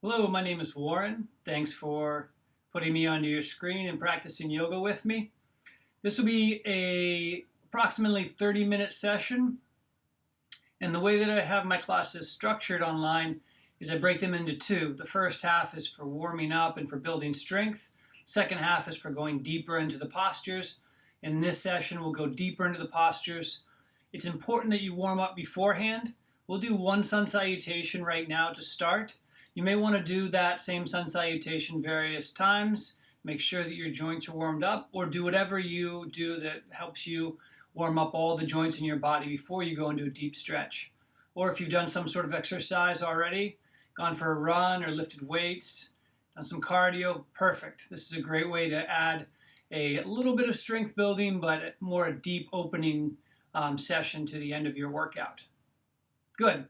Hello, my name is Warren. Thanks for putting me onto your screen and practicing yoga with me. This will be a approximately 30-minute session. And the way that I have my classes structured online is I break them into two. The first half is for warming up and for building strength. Second half is for going deeper into the postures. In this session, we'll go deeper into the postures. It's important that you warm up beforehand. We'll do one sun salutation right now to start. You may want to do that same sun salutation various times. Make sure that your joints are warmed up, or do whatever you do that helps you warm up all the joints in your body before you go into a deep stretch. Or if you've done some sort of exercise already, gone for a run or lifted weights, done some cardio, perfect. This is a great way to add a little bit of strength building, but more a deep opening session to the end of your workout. Good.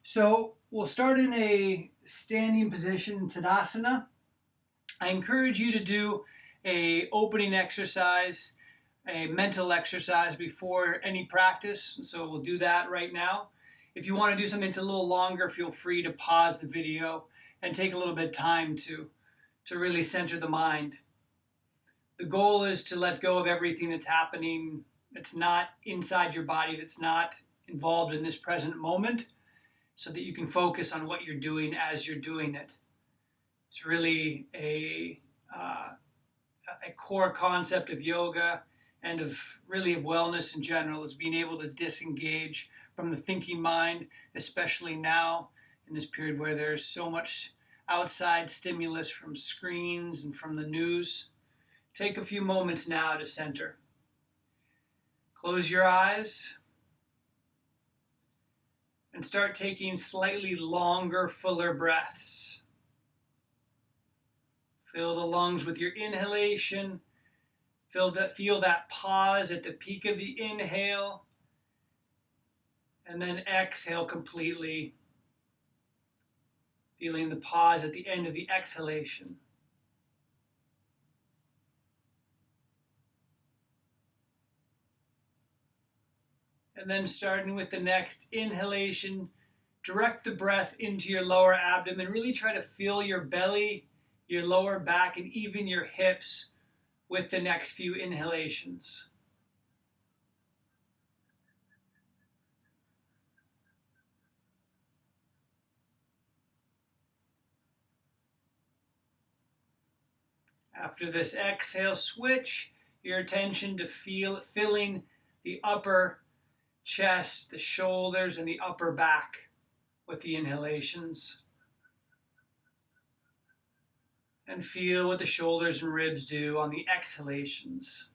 So we'll start in a standing position, Tadasana. I encourage you to do an opening exercise, a mental exercise before any practice. So we'll do that right now. If you want to do something that's a little longer, feel free to pause the video and take a little bit of time to really center the mind. The goal is to let go of everything that's happening that's not inside your body, that's not involved in this present moment, so that you can focus on what you're doing as you're doing it. It's really a core concept of yoga and of really of wellness in general, is being able to disengage from the thinking mind, especially now in this period where there's so much outside stimulus from screens and from the news. Take a few moments now to center. Close your eyes and start taking slightly longer, fuller breaths. Fill the lungs with your inhalation. Feel that pause at the peak of the inhale. And then exhale completely. Feeling the pause at the end of the exhalation. And then starting with the next inhalation, direct the breath into your lower abdomen. Really try to fill your belly, your lower back, and even your hips with the next few inhalations. After this exhale, switch your attention to filling the upper chest, the shoulders, and the upper back with the inhalations. And feel what the shoulders and ribs do on the exhalations.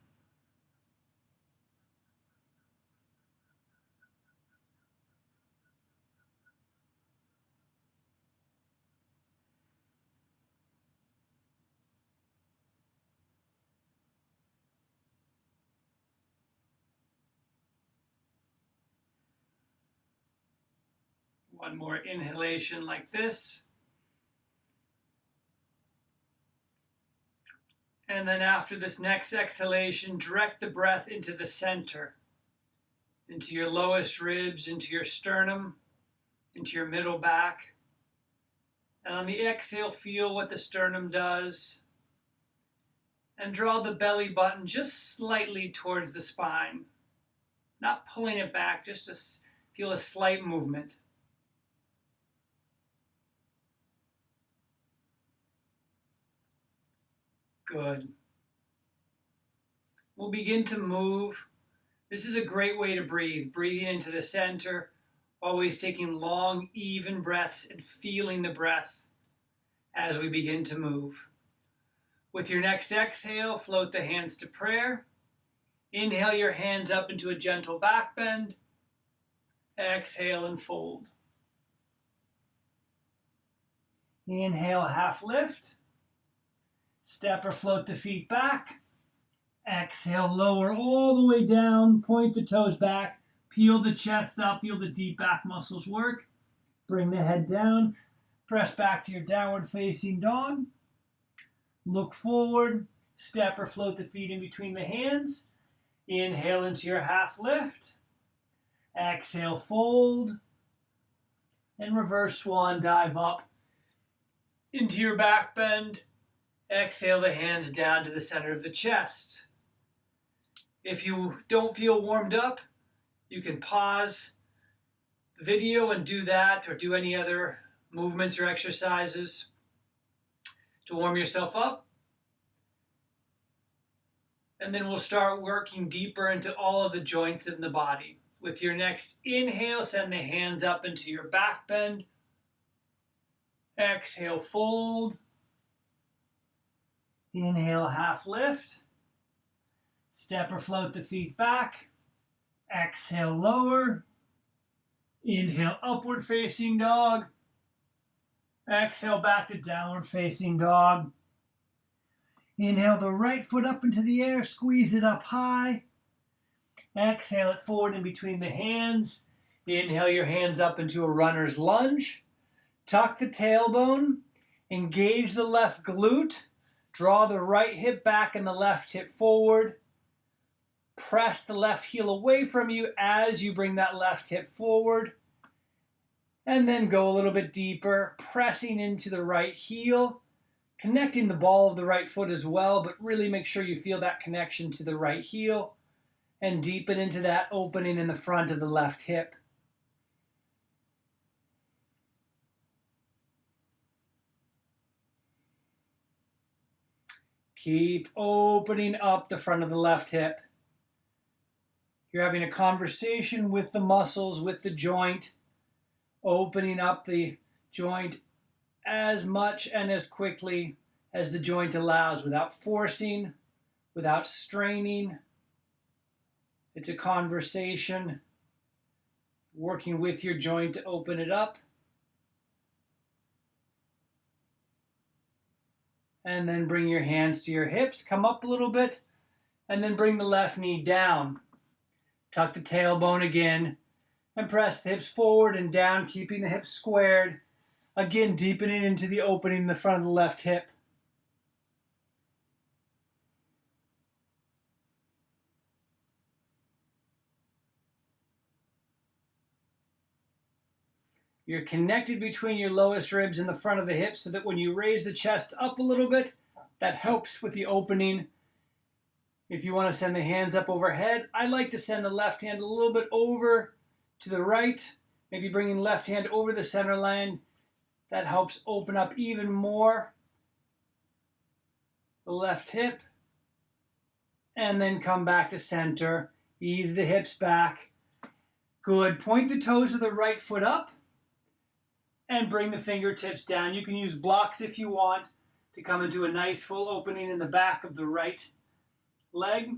One more inhalation like this. And then after this next exhalation, direct the breath into the center, into your lowest ribs, into your sternum, into your middle back. And on the exhale, feel what the sternum does. And draw the belly button just slightly towards the spine. Not pulling it back, just to feel a slight movement. Good. We'll begin to move. This is a great way to breathe. Breathing into the center, always taking long, even breaths and feeling the breath as we begin to move. With your next exhale, float the hands to prayer. Inhale your hands up into a gentle back bend. Exhale and fold. Inhale, half lift. Step or float the feet back. Exhale, lower all the way down. Point the toes back. Peel the chest up. Feel the deep back muscles work. Bring the head down. Press back to your downward facing dog. Look forward. Step or float the feet in between the hands. Inhale into your half lift. Exhale, fold. And reverse swan dive up into your back bend. Exhale the hands down to the center of the chest. If you don't feel warmed up, you can pause the video and do that, or do any other movements or exercises to warm yourself up. And then we'll start working deeper into all of the joints in the body. With your next inhale, send the hands up into your back bend. Exhale, fold. Inhale, half lift. Step or float the feet back. Exhale, lower. Inhale, upward facing dog. Exhale, back to downward facing dog. Inhale the right foot up into the air, squeeze it up high. Exhale it forward in between the hands. Inhale your hands up into a runner's lunge. Tuck the tailbone. Engage the left glute. Draw the right hip back and the left hip forward. Press the left heel away from you as you bring that left hip forward. And then go a little bit deeper, pressing into the right heel. Connecting the ball of the right foot as well, but really make sure you feel that connection to the right heel. And deepen into that opening in the front of the left hip. Keep opening up the front of the left hip. You're having a conversation with the muscles, with the joint, opening up the joint as much and as quickly as the joint allows, without forcing, without straining. It's a conversation, working with your joint to open it up. And then bring your hands to your hips, come up a little bit, and then bring the left knee down. Tuck the tailbone again, and press the hips forward and down, keeping the hips squared. Again, deepening into the opening in the front of the left hip. You're connected between your lowest ribs and the front of the hips so that when you raise the chest up a little bit, that helps with the opening. If you want to send the hands up overhead, I like to send the left hand a little bit over to the right, maybe bringing left hand over the center line. That helps open up even more the left hip. And then come back to center. Ease the hips back. Good. Point the toes of the right foot up and bring the fingertips down. You can use blocks if you want to come into a nice full opening in the back of the right leg.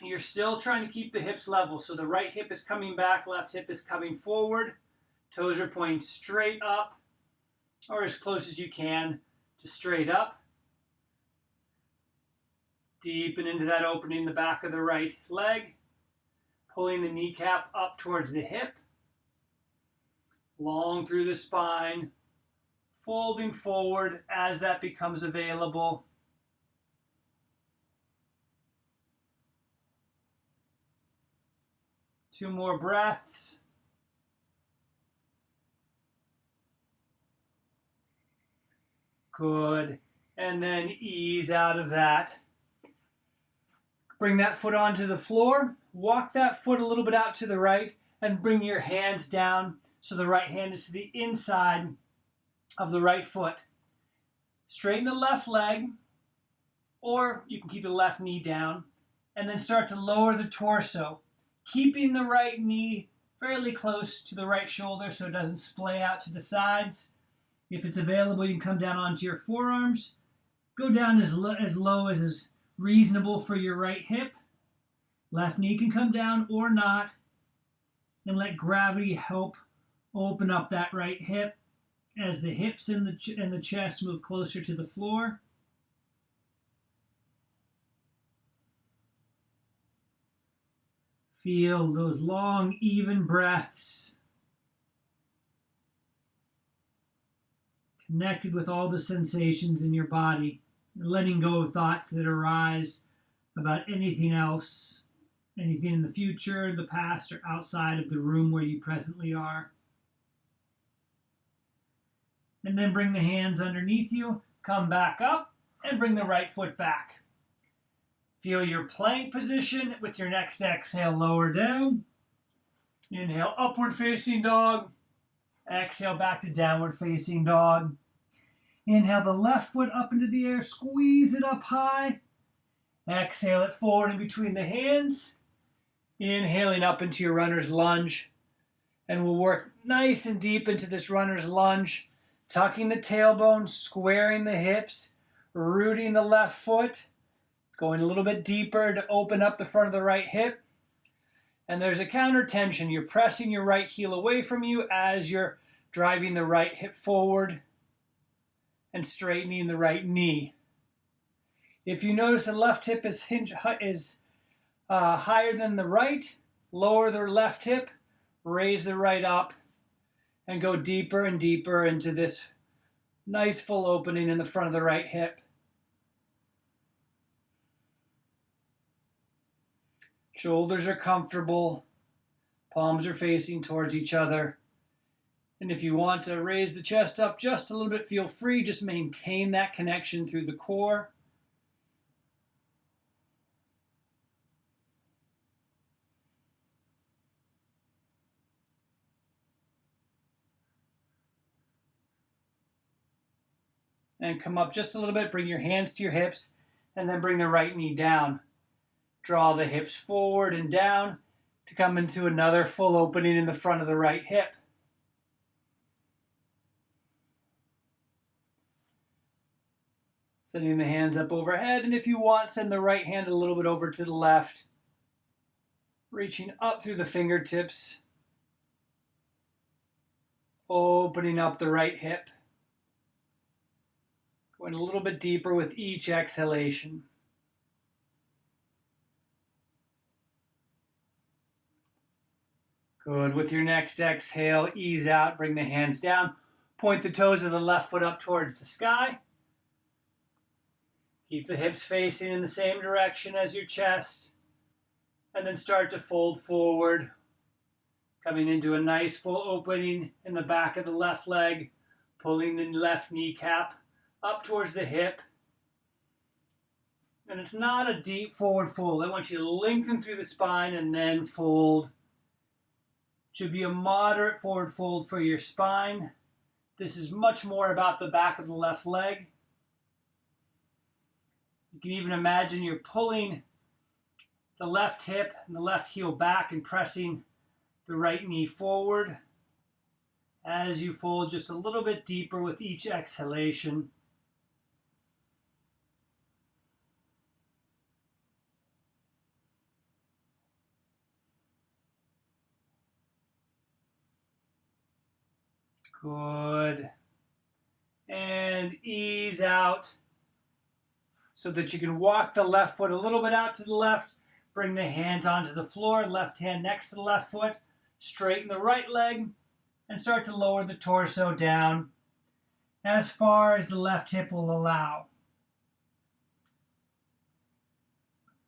You're still trying to keep the hips level. So the right hip is coming back, left hip is coming forward. Toes are pointing straight up, or as close as you can to straight up. Deepen into that opening in the back of the right leg. Pulling the kneecap up towards the hip. Long through the spine. Folding forward as that becomes available. Two more breaths. Good. And then ease out of that. Bring that foot onto the floor. Walk that foot a little bit out to the right and bring your hands down so the right hand is to the inside of the right foot. Straighten the left leg, or you can keep the left knee down, and then start to lower the torso, keeping the right knee fairly close to the right shoulder so it doesn't splay out to the sides. If it's available, you can come down onto your forearms. Go down as low as is reasonable for your right hip. Left knee can come down or not. And let gravity help open up that right hip as the hips and the chest move closer to the floor. Feel those long, even breaths. Connected with all the sensations in your body. Letting go of thoughts that arise about anything else, anything in the future, the past, or outside of the room where you presently are. And then bring the hands underneath you, come back up, and bring the right foot back. Feel your plank position. With your next exhale, lower down. Inhale, upward facing dog. Exhale, back to downward facing dog. Inhale the left foot up into the air, squeeze it up high. Exhale it forward in between the hands. Inhaling up into your runner's lunge. And we'll work nice and deep into this runner's lunge, tucking the tailbone, squaring the hips, rooting the left foot, going a little bit deeper to open up the front of the right hip. And there's a counter tension. You're pressing your right heel away from you as you're driving the right hip forward and straightening the right knee. If you notice the left hip is higher than the right, lower the left hip, raise the right up, and go deeper and deeper into this nice full opening in the front of the right hip. Shoulders are comfortable, palms are facing towards each other. And if you want to raise the chest up just a little bit, feel free. Just maintain that connection through the core. And come up just a little bit, bring your hands to your hips, and then bring the right knee down. Draw the hips forward and down to come into another full opening in the front of the right hip. Sending the hands up overhead, and if you want, send the right hand a little bit over to the left. Reaching up through the fingertips. Opening up the right hip. Going a little bit deeper with each exhalation. Good. With your next exhale, ease out, bring the hands down. Point the toes of the left foot up towards the sky. Keep the hips facing in the same direction as your chest. And then start to fold forward, coming into a nice full opening in the back of the left leg, pulling the left kneecap up towards the hip. And it's not a deep forward fold. I want you to lengthen through the spine and then fold. Should be a moderate forward fold for your spine. This is much more about the back of the left leg. You can even imagine you're pulling the left hip and the left heel back and pressing the right knee forward as you fold just a little bit deeper with each exhalation. Good. And ease out so that you can walk the left foot a little bit out to the left. Bring the hands onto the floor, left hand next to the left foot. Straighten the right leg and start to lower the torso down as far as the left hip will allow.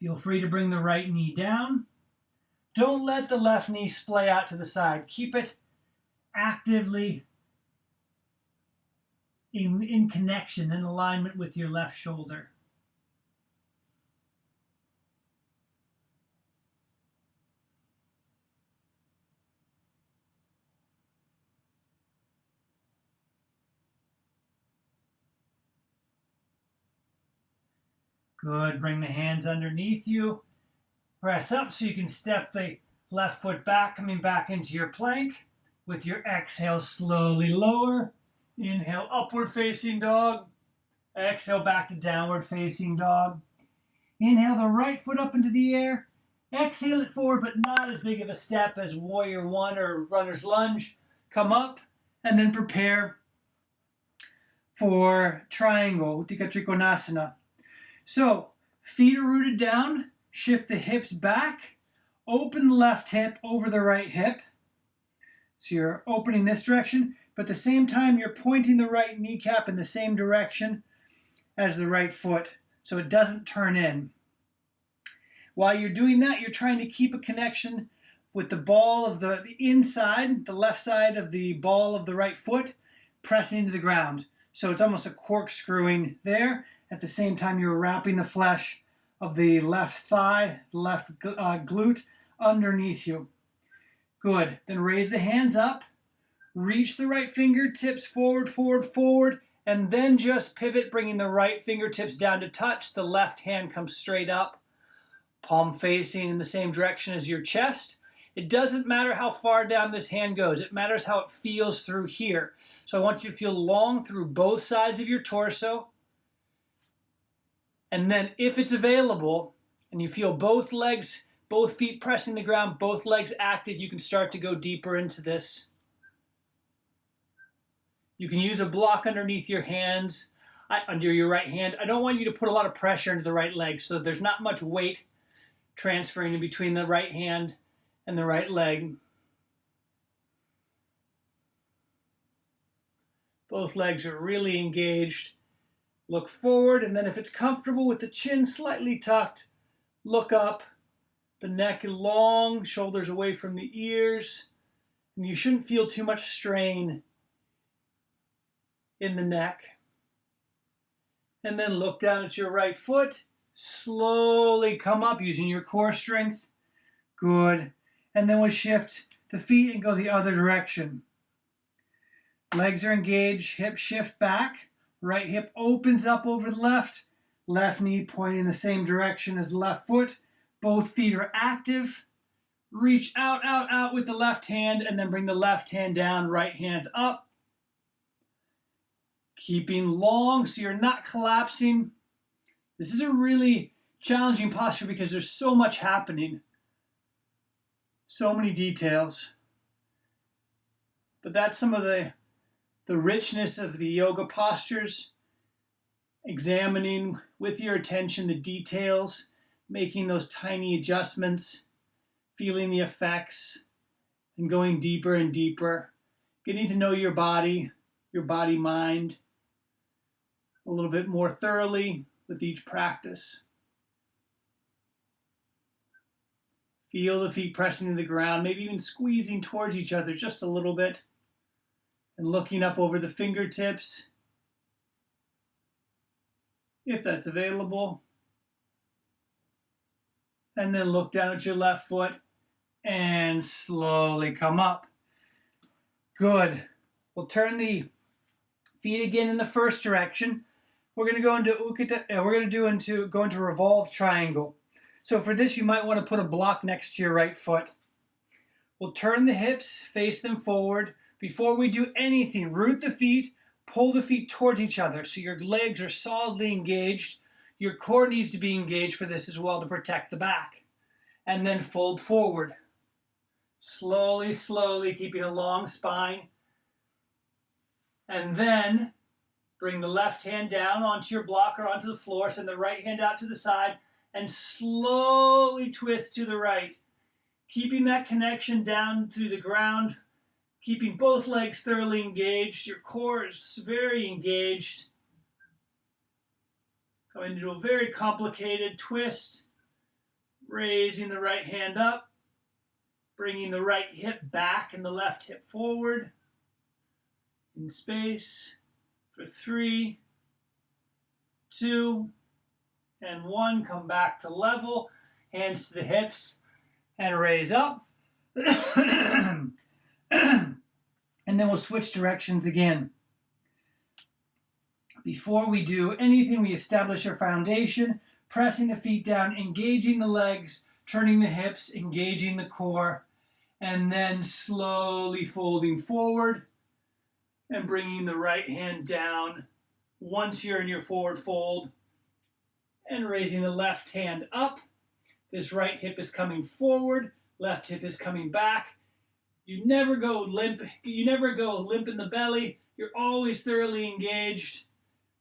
Feel free to bring the right knee down. Don't let the left knee splay out to the side. Keep it actively in connection, in alignment with your left shoulder. Good. Bring the hands underneath you. Press up so you can step the left foot back, coming back into your plank. With your exhale, slowly lower. Inhale, upward facing dog. Exhale, back to downward facing dog. Inhale the right foot up into the air. Exhale it forward, but not as big of a step as warrior one or runner's lunge. Come up and then prepare for triangle, Uttika Trikonasana. So, feet are rooted down. Shift the hips back. Open the left hip over the right hip. So you're opening this direction, but at the same time you're pointing the right kneecap in the same direction as the right foot, so it doesn't turn in. While you're doing that, you're trying to keep a connection with the ball of the inside, the left side of the ball of the right foot, pressing into the ground. So it's almost a corkscrewing there. At the same time, you're wrapping the flesh of the left thigh, left glute underneath you. Good. Then raise the hands up. Reach the right fingertips forward, forward, forward, and then just pivot, bringing the right fingertips down to touch. The left hand comes straight up, palm facing in the same direction as your chest. It doesn't matter how far down this hand goes. It matters how it feels through here. So I want you to feel long through both sides of your torso. And then if it's available, and you feel both legs, both feet pressing the ground, both legs active, you can start to go deeper into this. You can use a block underneath your hands, under your right hand. I don't want you to put a lot of pressure into the right leg, so there's not much weight transferring in between the right hand and the right leg. Both legs are really engaged. Look forward, and then if it's comfortable with the chin slightly tucked, look up. The neck long, shoulders away from the ears. And you shouldn't feel too much strain in the neck. And then look down at your right foot. Slowly come up using your core strength. Good. And then we'll shift the feet and go the other direction. Legs are engaged, hips shift back. Right hip opens up over the left. Left knee pointing in the same direction as the left foot. Both feet are active. Reach out, out, out with the left hand and then bring the left hand down, right hand up. Keeping long so you're not collapsing. This is a really challenging posture because there's so much happening. So many details. But that's some of the richness of the yoga postures. Examining with your attention the details, making those tiny adjustments, feeling the effects, and going deeper and deeper. Getting to know your body mind a little bit more thoroughly with each practice. Feel the feet pressing to the ground, maybe even squeezing towards each other just a little bit. And looking up over the fingertips, if that's available. And then look down at your left foot and slowly come up. Good. We'll turn the feet again in the first direction. We're going to go into revolve triangle. So for this, you might want to put a block next to your right foot. We'll turn the hips, face them forward. Before we do anything, root the feet, pull the feet towards each other so your legs are solidly engaged. Your core needs to be engaged for this as well to protect the back. And then fold forward. Slowly, slowly, keeping a long spine. And then bring the left hand down onto your block or onto the floor. Send the right hand out to the side and slowly twist to the right. Keeping that connection down through the ground. Keeping both legs thoroughly engaged. Your core is very engaged. Going into a very complicated twist. Raising the right hand up. Bringing the right hip back and the left hip forward. In space for 3, 2, and 1. Come back to level. Hands to the hips and raise up. And then we'll switch directions again. Before we do anything, we establish our foundation, pressing the feet down, engaging the legs, turning the hips, engaging the core, and then slowly folding forward and bringing the right hand down once you're in your forward fold and raising the left hand up. This right hip is coming forward, left hip is coming back. You never go limp in the belly. You're always thoroughly engaged.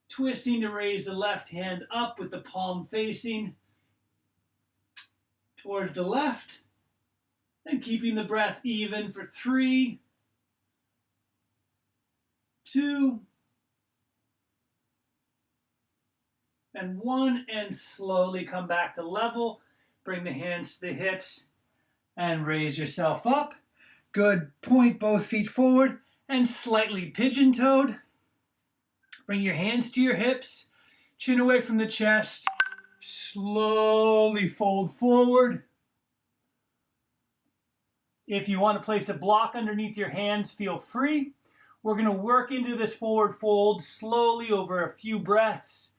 Twisting to raise the left hand up with the palm facing towards the left. And keeping the breath even for 3, 2, and 1. And slowly come back to level. Bring the hands to the hips and raise yourself up. Good. Point both feet forward and slightly pigeon-toed. Bring your hands to your hips, chin away from the chest. Slowly fold forward. If you want to place a block underneath your hands, feel free. We're going to work into this forward fold slowly over a few breaths.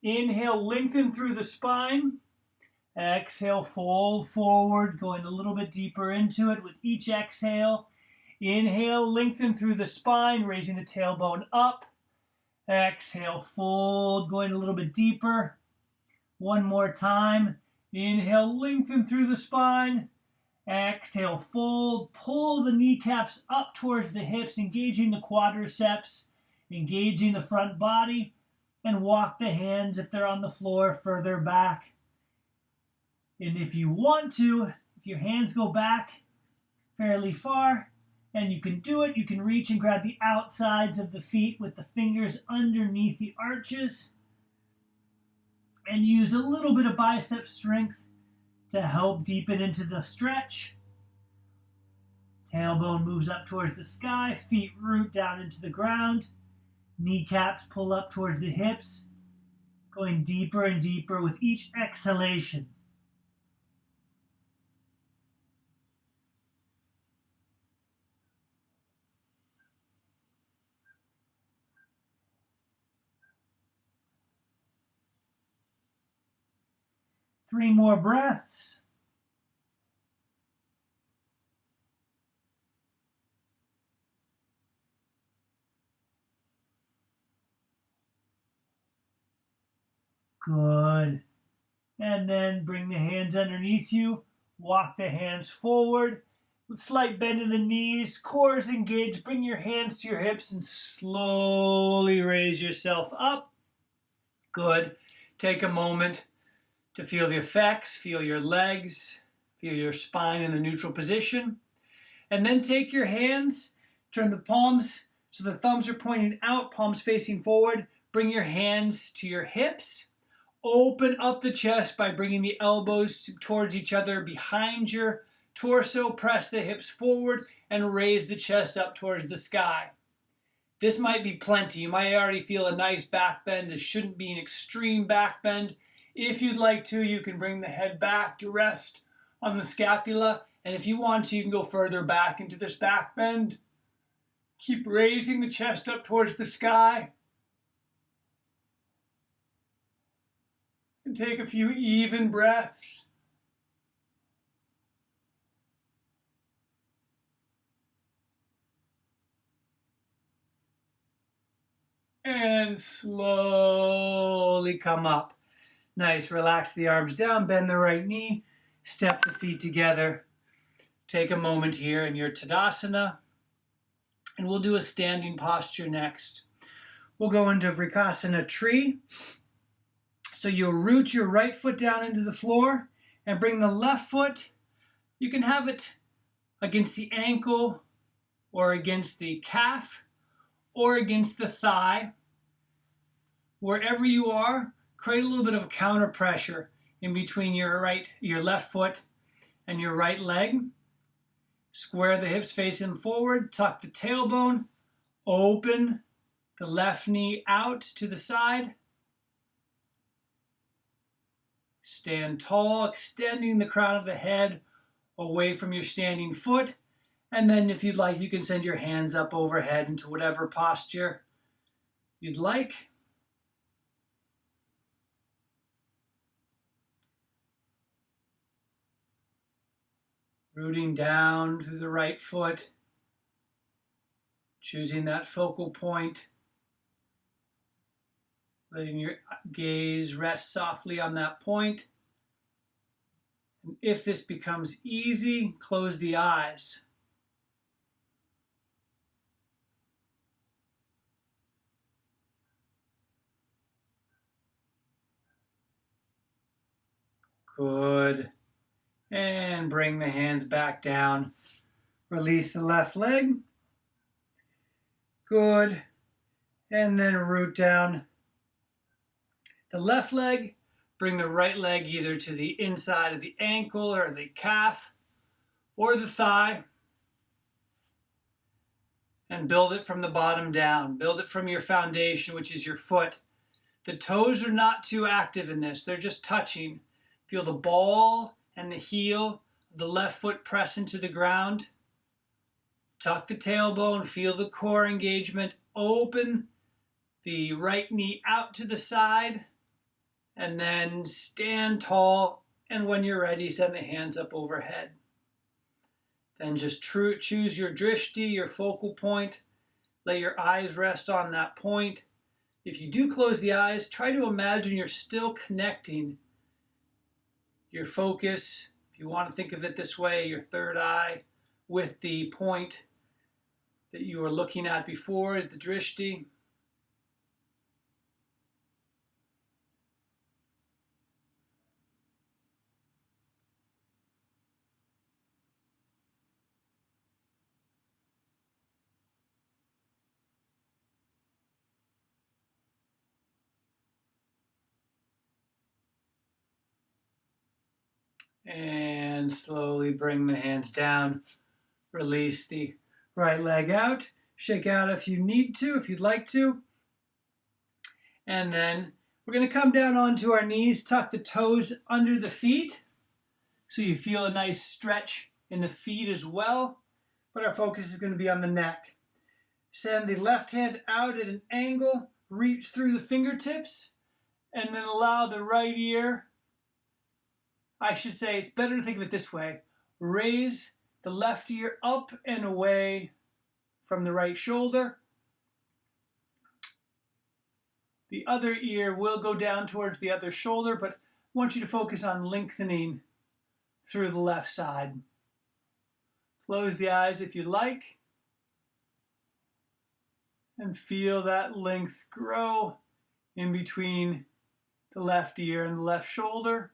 Inhale, lengthen through the spine. Exhale, fold forward, going a little bit deeper into it with each exhale. Inhale, lengthen through the spine, raising the tailbone up. Exhale, fold, going a little bit deeper. One more time. Inhale, lengthen through the spine. Exhale, fold, pull the kneecaps up towards the hips, engaging the quadriceps, engaging the front body, and walk the hands, if they're on the floor, further back. And if you want to, if your hands go back fairly far, and you can do it, you can reach and grab the outsides of the feet with the fingers underneath the arches, and use a little bit of bicep strength to help deepen into the stretch. Tailbone moves up towards the sky, feet root down into the ground, kneecaps pull up towards the hips, going deeper and deeper with each exhalation. Three more breaths. Good. And then bring the hands underneath you. Walk the hands forward. With slight bend in the knees. Core is engaged. Bring your hands to your hips and slowly raise yourself up. Good. Take a moment to feel the effects. Feel your legs. Feel your spine in the neutral position. And then take your hands. Turn the palms so the thumbs are pointing out, palms facing forward. Bring your hands to your hips. Open up the chest by bringing the elbows towards each other behind your torso. Press the hips forward and raise the chest up towards the sky. This might be plenty. You might already feel a nice back bend. This shouldn't be an extreme back bend. If you'd like to, you can bring the head back to rest on the scapula. And if you want to, you can go further back into this back bend. Keep raising the chest up towards the sky. And take a few even breaths. And slowly come up. Nice, relax the arms down, bend the right knee, step the feet together. Take a moment here in your Tadasana. And we'll do a standing posture next. We'll go into Vrikasana tree. So you'll root your right foot down into the floor and bring the left foot. You can have it against the ankle or against the calf or against the thigh. Wherever you are, create a little bit of counter pressure in between your left foot and your right leg. Square the hips facing forward, tuck the tailbone, open the left knee out to the side. Stand tall, extending the crown of the head away from your standing foot. And then if you'd like, you can send your hands up overhead into whatever posture you'd like. Rooting down through the right foot, choosing that focal point, letting your gaze rest softly on that point. And if this becomes easy, close the eyes. Good. And bring the hands back down. Release the left leg. Good. And then root down the left leg. Bring the right leg either to the inside of the ankle or the calf or the thigh. and build it from the bottom down. Build it from your foundation, which is your foot. The toes are not too active in this. They're just touching. Feel the ball and the heel of the left foot press into the ground. Tuck the tailbone, feel the core engagement. Open the right knee out to the side, and then stand tall, and when you're ready, send the hands up overhead. Then just choose your drishti, your focal point. Let your eyes rest on that point. If you do close the eyes, try to imagine you're still connecting your focus, if you want to think of it this way, your third eye with the point that you were looking at before, the drishti. And slowly bring the hands down. Release the right leg out. Shake out if you need to, if you'd like to. And then we're going to come down onto our knees, tuck the toes under the feet. So you feel a nice stretch in the feet as well. But our focus is going to be on the neck. Send the left hand out at an angle. Reach through the fingertips. And then allow the right ear, I should say, it's better to think of it this way. Raise the left ear up and away from the right shoulder. The other ear will go down towards the other shoulder, but I want you to focus on lengthening through the left side. Close the eyes if you like. And feel that length grow in between the left ear and the left shoulder.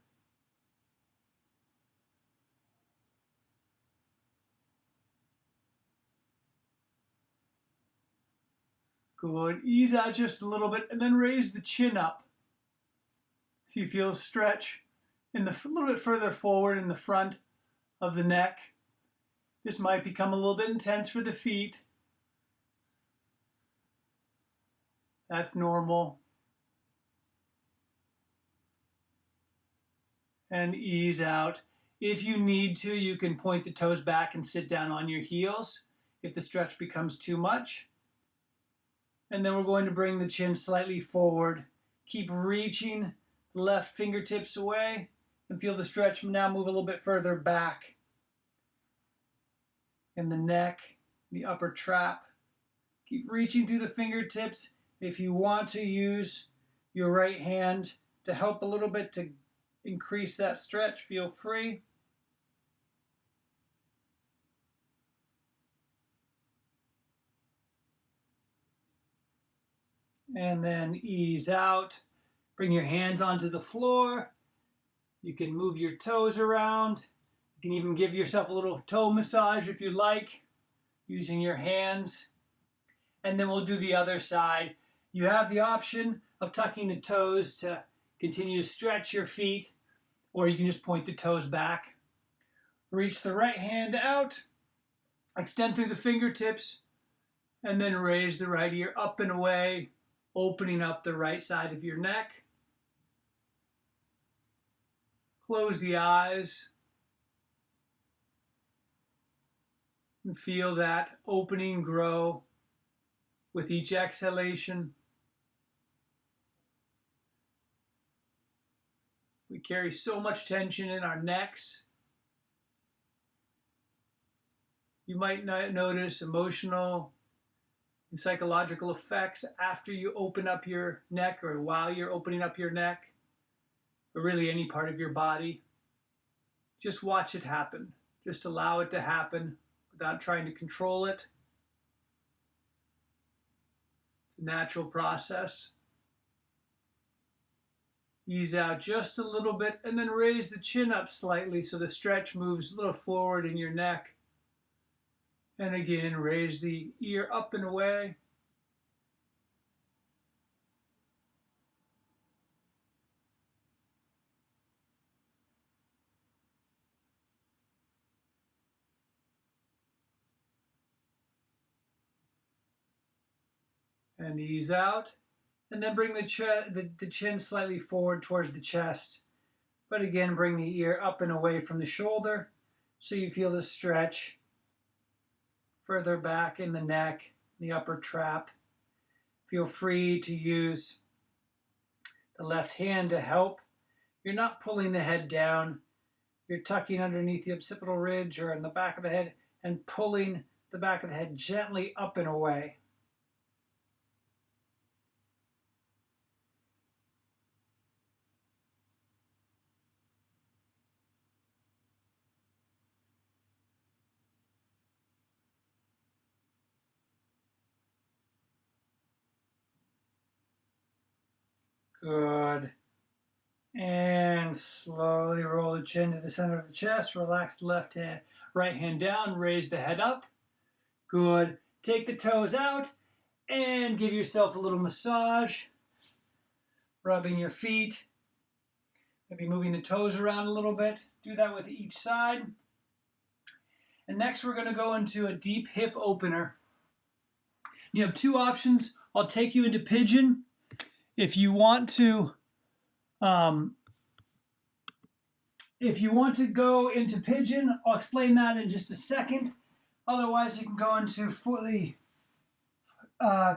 Good. Ease out just a little bit and then raise the chin up. So you feel a stretch in a little bit further forward in the front of the neck. This might become a little bit intense for the feet. That's normal. And ease out. If you need to, you can point the toes back and sit down on your heels if the stretch becomes too much. And then we're going to bring the chin slightly forward. Keep reaching the left fingertips away and feel the stretch now move a little bit further back in the neck, the upper trap. Keep reaching through the fingertips. If you want to use your right hand to help a little bit to increase that stretch, feel free. And then ease out. Bring your hands onto the floor. You can move your toes around. You can even give yourself a little toe massage if you like, using your hands. And then we'll do the other side. You have the option of tucking the toes to continue to stretch your feet, or you can just point the toes back. Reach the right hand out, extend through the fingertips, and then raise the right ear up and away, opening up the right side of your neck. Close the eyes and feel that opening grow with each exhalation. We carry so much tension in our necks. You might not notice emotional and psychological effects after you open up your neck or while you're opening up your neck, or really any part of your body. Just watch it happen. Just allow it to happen without trying to control it. It's a natural process. Ease out just a little bit and then raise the chin up slightly so the stretch moves a little forward in your neck. And again, raise the ear up and away. and ease out. And then bring the chin slightly forward towards the chest. But again, bring the ear up and away from the shoulder so you feel the stretch further back in the neck, the upper trap. Feel free to use the left hand to help. You're not pulling the head down. You're tucking underneath the occipital ridge or in the back of the head and pulling the back of the head gently up and away. Good. And slowly roll the chin to the center of the chest. Relax the right hand down. Raise the head up. Good. Take the toes out and give yourself a little massage. Rubbing your feet. Maybe moving the toes around a little bit. Do that with each side. And next we're going to go into a deep hip opener. You have two options. I'll take you into pigeon. If you want to go into pigeon, I'll explain that in just a second. Otherwise, you can go into fully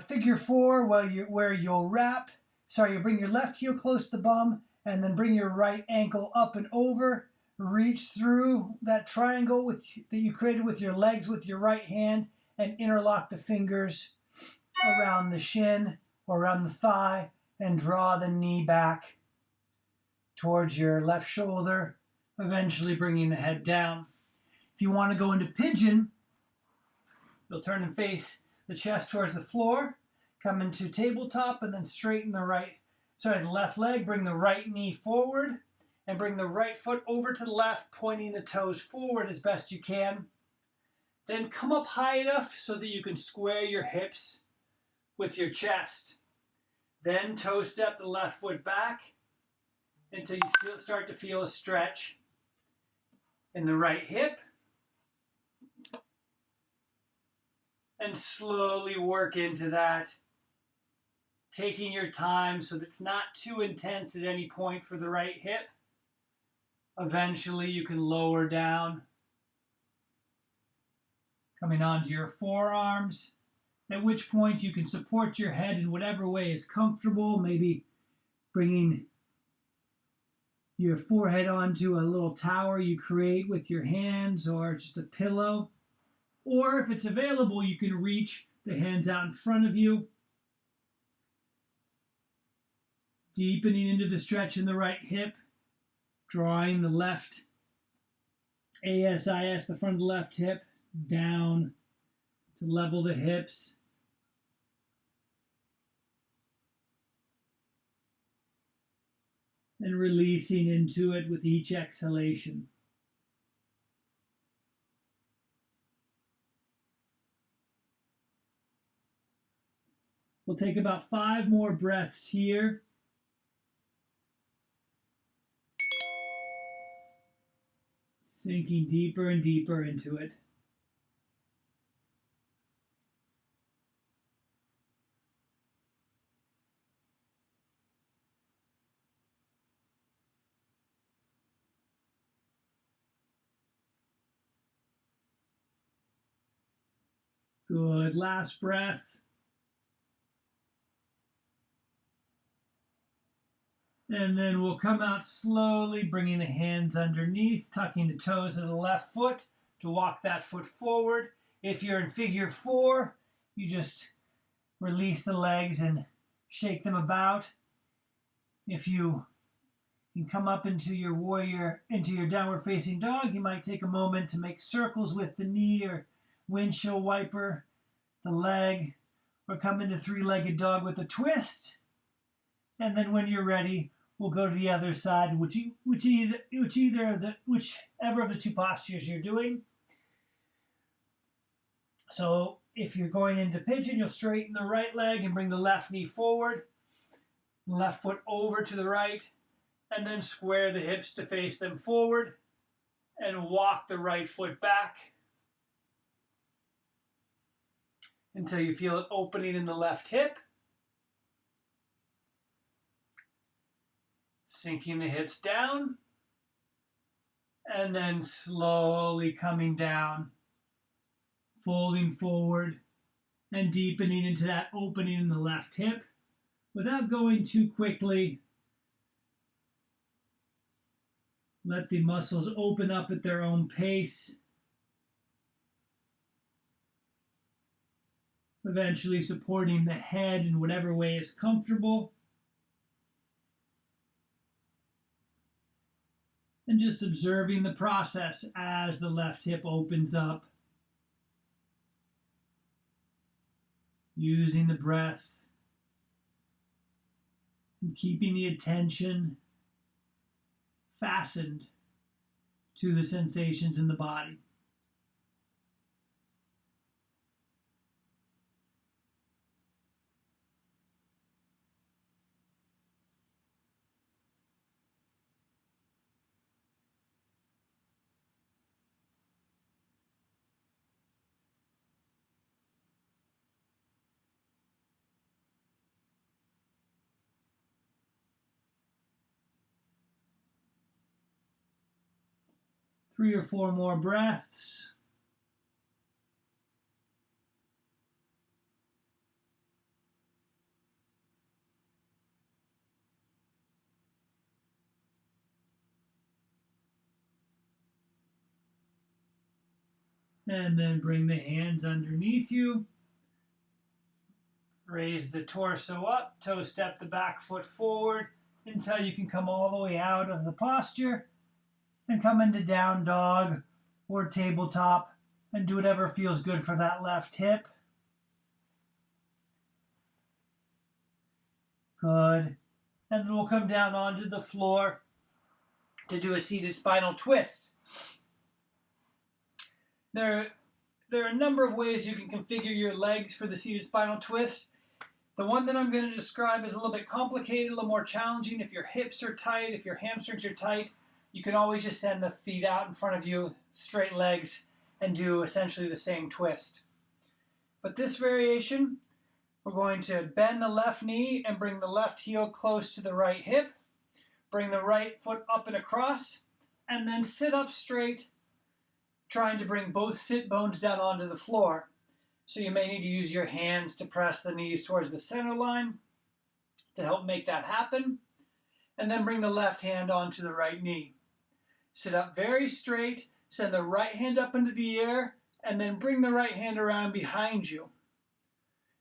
figure four, where you'll wrap. Sorry, you bring your left heel close to the bum, and then bring your right ankle up and over. Reach through that triangle that you created with your legs with your right hand, and interlock the fingers around the shin or around the thigh, and draw the knee back towards your left shoulder, eventually bringing the head down. If you want to go into pigeon, you'll turn and face the chest towards the floor, come into tabletop, and then straighten the left leg, bring the right knee forward, and bring the right foot over to the left, pointing the toes forward as best you can. Then come up high enough so that you can square your hips with your chest. Then toe step the left foot back until you start to feel a stretch in the right hip. And slowly work into that, taking your time so that it's not too intense at any point for the right hip. Eventually you can lower down, coming onto your forearms, at which point you can support your head in whatever way is comfortable, maybe bringing your forehead onto a little tower you create with your hands or just a pillow. Or if it's available, you can reach the hands out in front of you, deepening into the stretch in the right hip, drawing the left ASIS, the front of the left hip, down to level the hips. And releasing into it with each exhalation. We'll take about 5 more breaths here. Sinking deeper and deeper into it. Good. Last breath. And then we'll come out slowly, bringing the hands underneath, tucking the toes of the left foot to walk that foot forward. If you're in figure 4, you just release the legs and shake them about. If you can come up into your downward facing dog, you might take a moment to make circles with the knee or windshield wiper, the leg, or come into 3-legged dog with a twist. And then when you're ready, we'll go to the other side, whichever of the 2 postures you're doing. So if you're going into pigeon, you'll straighten the right leg and bring the left knee forward, left foot over to the right, and then square the hips to face them forward, and walk the right foot back until you feel it opening in the left hip. Sinking the hips down, and then slowly coming down, folding forward and deepening into that opening in the left hip without going too quickly. Let the muscles open up at their own pace. Eventually supporting the head in whatever way is comfortable. And just observing the process as the left hip opens up. Using the breath and keeping the attention fastened to the sensations in the body. Three or four more breaths. And then bring the hands underneath you. Raise the torso up, toe step the back foot forward until you can come all the way out of the posture and come into down dog or tabletop and do whatever feels good for that left hip. Good. And then we'll come down onto the floor to do a seated spinal twist. There are a number of ways you can configure your legs for the seated spinal twist. The one that I'm going to describe is a little bit complicated, a little more challenging. If your hips are tight, if your hamstrings are tight, you can always just send the feet out in front of you, straight legs, and do essentially the same twist. But this variation, we're going to bend the left knee and bring the left heel close to the right hip. Bring the right foot up and across, and then sit up straight, trying to bring both sit bones down onto the floor. So you may need to use your hands to press the knees towards the center line to help make that happen. And then bring the left hand onto the right knee. Sit up very straight, send the right hand up into the air, and then bring the right hand around behind you.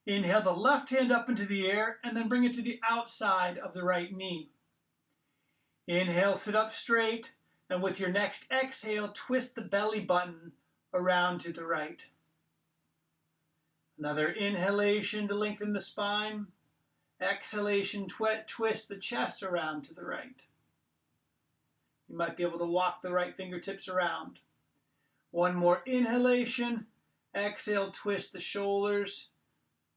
Inhale the left hand up into the air, and then bring it to the outside of the right knee. Inhale, sit up straight, and with your next exhale, twist the belly button around to the right. Another inhalation to lengthen the spine. Exhalation, twist the chest around to the right. You might be able to walk the right fingertips around. One more inhalation. Exhale, twist the shoulders,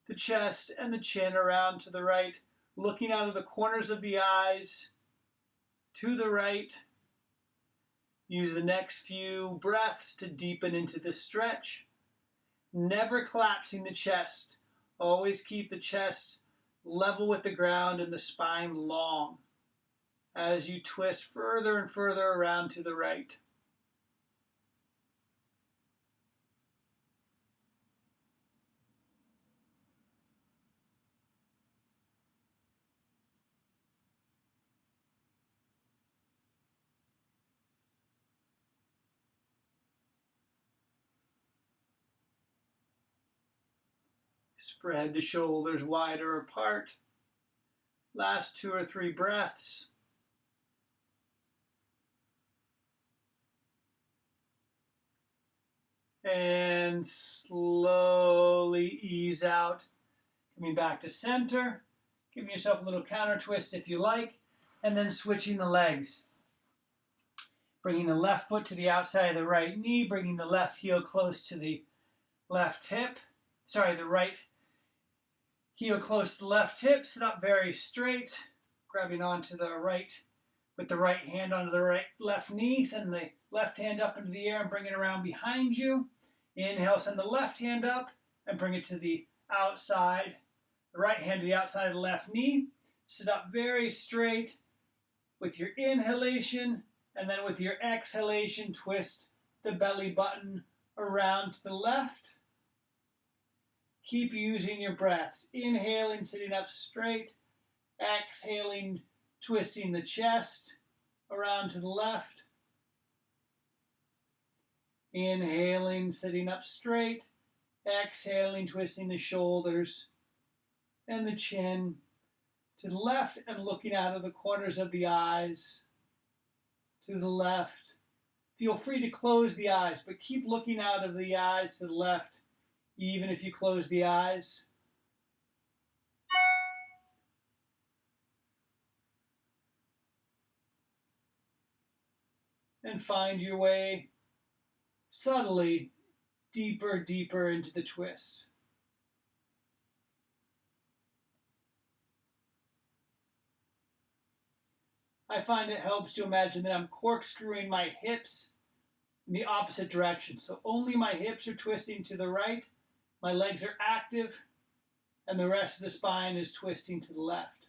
the chest, and the chin around to the right, looking out of the corners of the eyes to the right. Use the next few breaths to deepen into the stretch. Never collapsing the chest. Always keep the chest level with the ground and the spine long as you twist further and further around to the right. Spread the shoulders wider apart. Last 2 or 3 breaths. And slowly ease out. Coming back to center. Giving yourself a little counter twist if you like. And then switching the legs. Bringing the left foot to the outside of the right knee. Bringing the left heel close to the left hip. The right heel close to the left hip. Sit up very straight. Grabbing onto the right with the right hand onto the left knee. Send the left hand up into the air and bring it around behind you. Inhale, send the left hand up and bring it to the outside. The right hand to the outside of the left knee. Sit up very straight. with your inhalation, and then with your exhalation, twist the belly button around to the left. Keep using your breaths. Inhaling, sitting up straight. Exhaling, twisting the chest around to the left. Inhaling, sitting up straight. Exhaling, twisting the shoulders and the chin to the left and looking out of the corners of the eyes to the left. Feel free to close the eyes, but keep looking out of the eyes to the left, even if you close the eyes. And find your way subtly deeper, deeper into the twist. I find it helps to imagine that I'm corkscrewing my hips in the opposite direction. So only my hips are twisting to the right, my legs are active, and the rest of the spine is twisting to the left.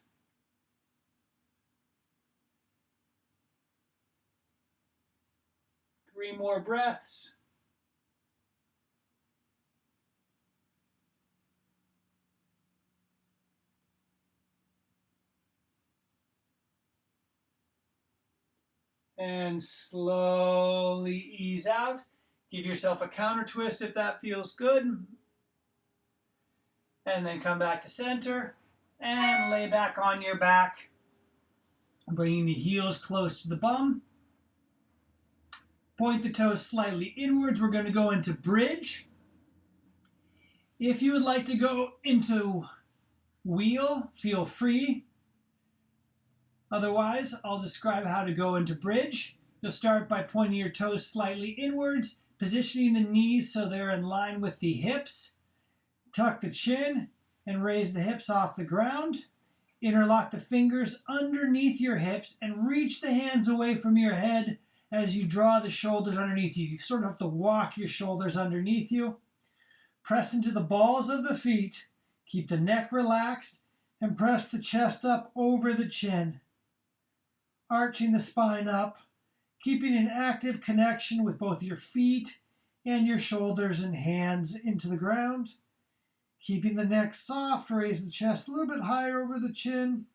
Three more breaths. And slowly ease out. Give yourself a counter twist if that feels good. And then come back to center and lay back on your back, bringing the heels close to the bum. Point the toes slightly inwards. We're going to go into bridge. If you would like to go into wheel, feel free. Otherwise, I'll describe how to go into bridge. You'll start by pointing your toes slightly inwards, positioning the knees so they're in line with the hips. Tuck the chin and raise the hips off the ground. Interlock the fingers underneath your hips and reach the hands away from your head as you draw the shoulders underneath you. You sort of have to walk your shoulders underneath you. Press into the balls of the feet. Keep the neck relaxed and press the chest up over the chin. Arching the spine up, keeping an active connection with both your feet and your shoulders and hands into the ground. Keeping the neck soft, raise the chest a little bit higher over the chin.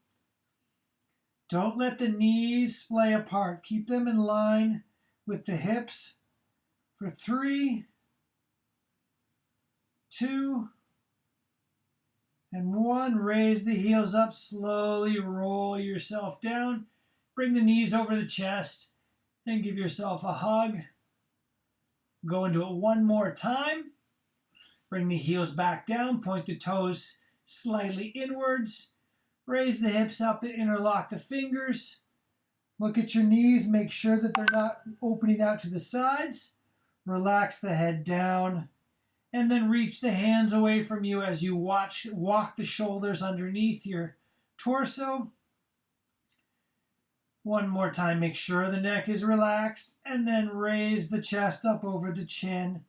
Don't let the knees splay apart. Keep them in line with the hips for 3, 2, and 1. Raise the heels up, slowly roll yourself down. Bring the knees over the chest and give yourself a hug. Go into it one more time. Bring the heels back down. Point the toes slightly inwards. Raise the hips up and interlock the fingers. Look at your knees. Make sure that they're not opening out to the sides. Relax the head down. And then reach the hands away from you as you walk the shoulders underneath your torso. One more time, make sure the neck is relaxed, and then raise the chest up over the chin,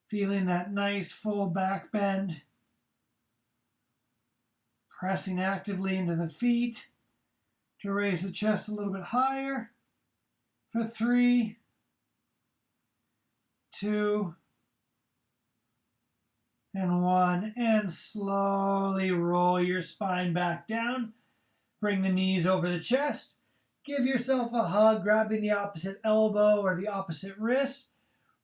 feeling that nice full back bend. Pressing actively into the feet to raise the chest a little bit higher for 3, 2, and 1. And slowly roll your spine back down. Bring the knees over the chest. Give yourself a hug, grabbing the opposite elbow or the opposite wrist.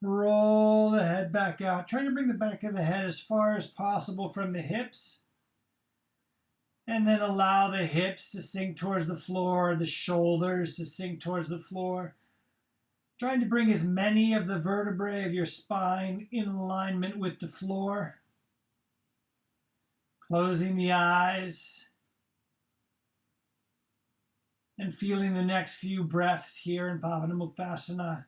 Roll the head back out. Try to bring the back of the head as far as possible from the hips. And then allow the hips to sink towards the floor, the shoulders to sink towards the floor. Trying to bring as many of the vertebrae of your spine in alignment with the floor. Closing the eyes. And feeling the next few breaths here in Pavanamuktasana.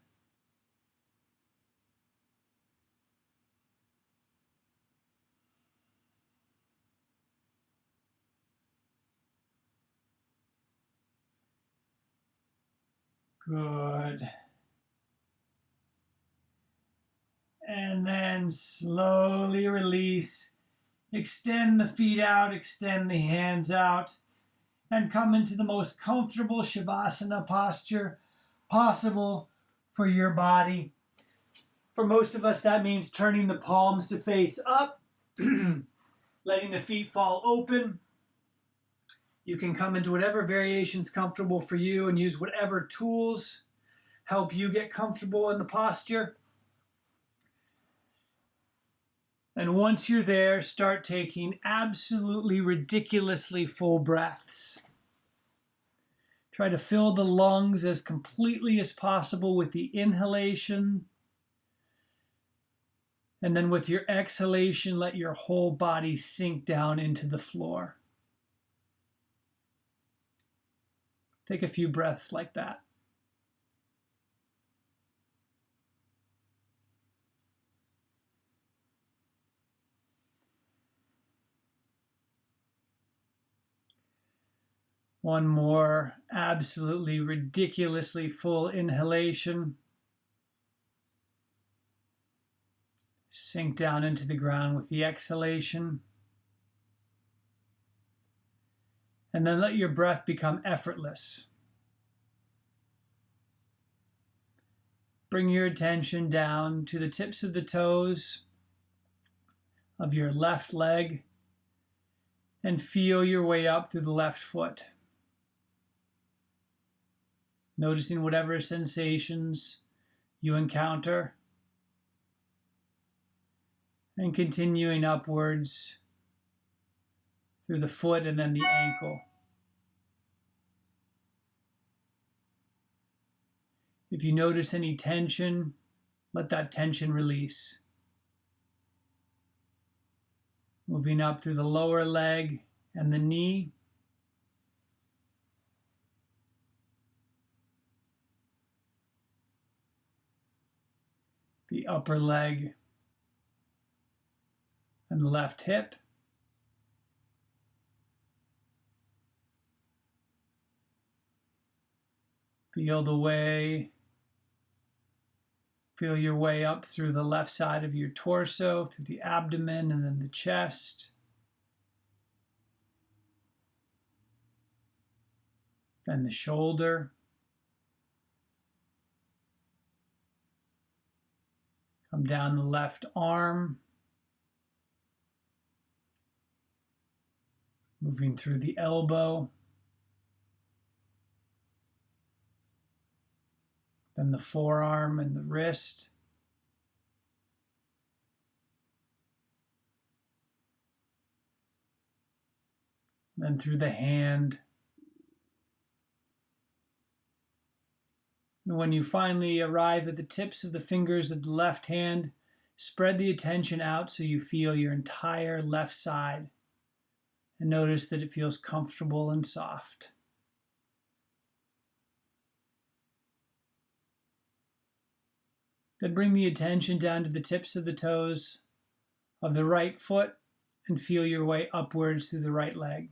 Good. And then slowly release. Extend the feet out, extend the hands out. and come into the most comfortable Shavasana posture possible for your body. For most of us, that means turning the palms to face up, letting the feet fall open. You can come into whatever variation is comfortable for you and use whatever tools help you get comfortable in the posture. And once you're there, start taking absolutely ridiculously full breaths. Try to fill the lungs as completely as possible with the inhalation. And then with your exhalation, let your whole body sink down into the floor. Take a few breaths like that. One more absolutely ridiculously full inhalation. Sink down into the ground with the exhalation. And then let your breath become effortless. Bring your attention down to the tips of the toes of your left leg and feel your way up through the left foot. Noticing whatever sensations you encounter and continuing upwards through the foot and then the ankle. If you notice any tension, let that tension release. Moving up through the lower leg and the knee. The upper leg and the left hip. Feel your way up through the left side of your torso, through the abdomen and then the chest. Then the shoulder. Come down the left arm. Moving through the elbow. Then the forearm and the wrist. Then through the hand. And when you finally arrive at the tips of the fingers of the left hand, spread the attention out so you feel your entire left side. And notice that it feels comfortable and soft. Then bring the attention down to the tips of the toes of the right foot and feel your way upwards through the right leg.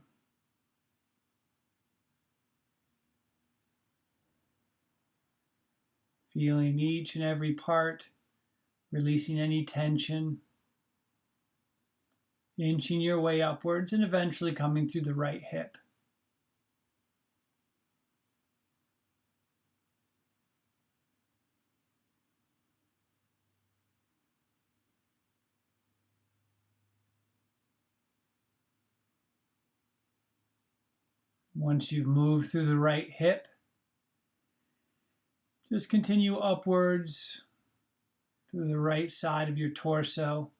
Feeling each and every part, releasing any tension, inching your way upwards and eventually coming through the right hip. Once you've moved through the right hip, just continue upwards through the right side of your torso,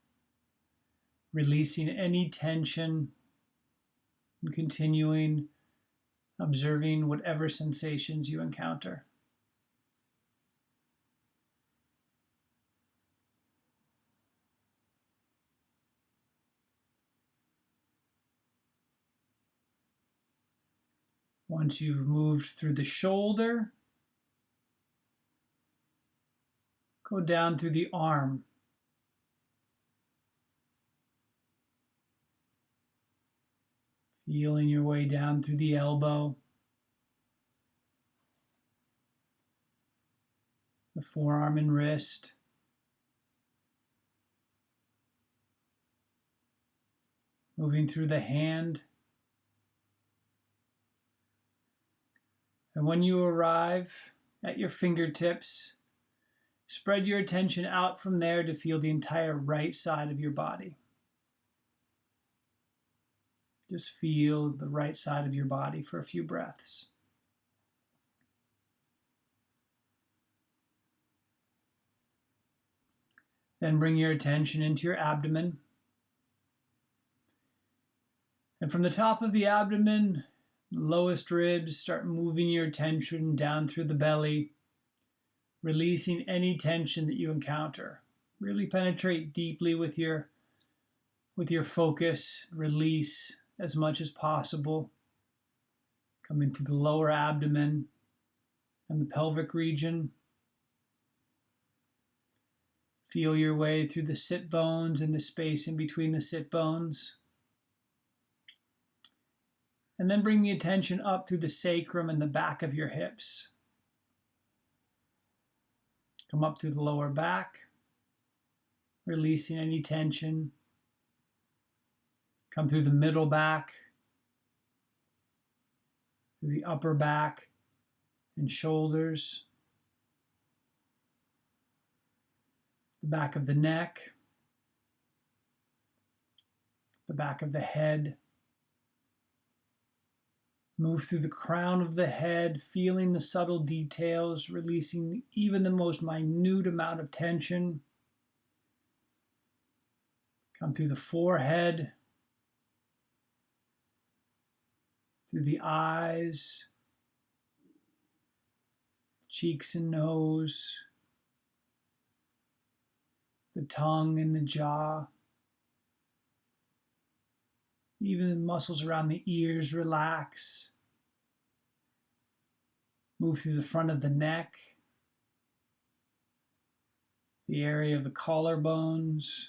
releasing any tension and continuing observing whatever sensations you encounter. Once you've moved through the shoulder, go down through the arm. Feeling your way down through the elbow, the forearm and wrist, moving through the hand, And when you arrive at your fingertips, spread your attention out from there to feel the entire right side of your body. Just feel the right side of your body for a few breaths. Then bring your attention into your abdomen. And from the top of the abdomen, lowest ribs, start moving your attention down through the belly, releasing any tension that you encounter. Really penetrate deeply with your focus. Release as much as possible. Coming through the lower abdomen and the pelvic region. Feel your way through the sit bones and the space in between the sit bones. And then bring the attention up through the sacrum and the back of your hips. Come up through the lower back, releasing any tension. Come through the middle back, through the upper back and shoulders, the back of the neck, the back of the head. Move through the crown of the head, feeling the subtle details, releasing even the most minute amount of tension. Come through the forehead, through the eyes, cheeks and nose, the tongue and the jaw. Even the muscles around the ears relax. Move through the front of the neck, the area of the collarbones.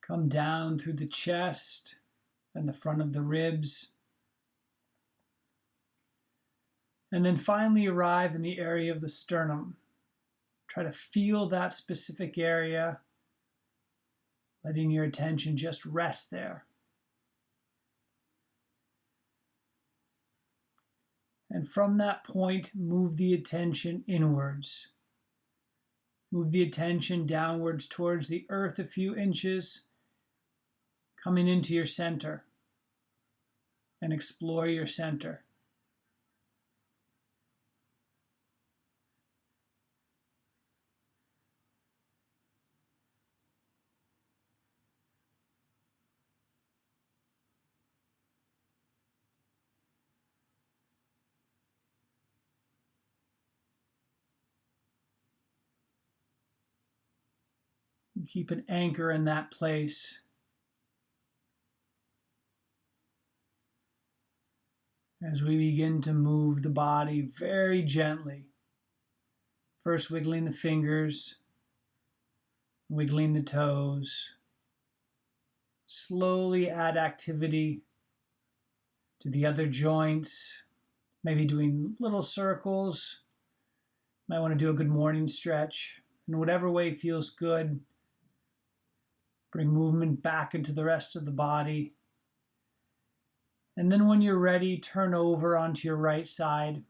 Come down through the chest and the front of the ribs. And then finally arrive in the area of the sternum. Try to feel that specific area, letting your attention just rest there. And from that point, move the attention inwards. Move the attention downwards towards the earth a few inches, coming into your center, and explore your center. Keep an anchor in that place. As we begin to move the body very gently, first wiggling the fingers, wiggling the toes. Slowly add activity to the other joints, maybe doing little circles. Might want to do a good morning stretch. In whatever way feels good. Bring movement back into the rest of the body. And then when you're ready, turn over onto your right side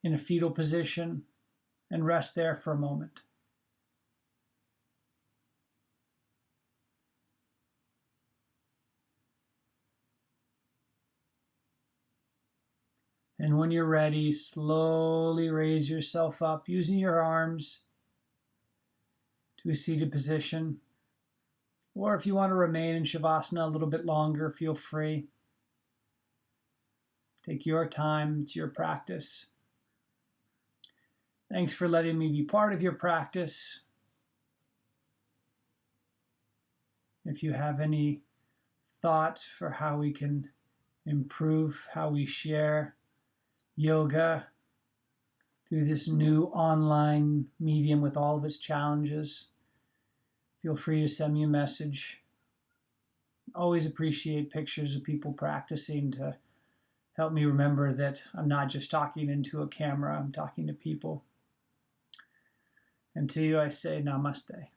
in a fetal position and rest there for a moment. And when you're ready, slowly raise yourself up using your arms to a seated position. Or if you want to remain in Shavasana a little bit longer, feel free. Take your time, it's your practice. Thanks for letting me be part of your practice. If you have any thoughts for how we can improve how we share yoga through this new online medium with all of its challenges, feel free to send me a message. Always appreciate pictures of people practicing to help me remember that I'm not just talking into a camera, I'm talking to people. And to you I say namaste.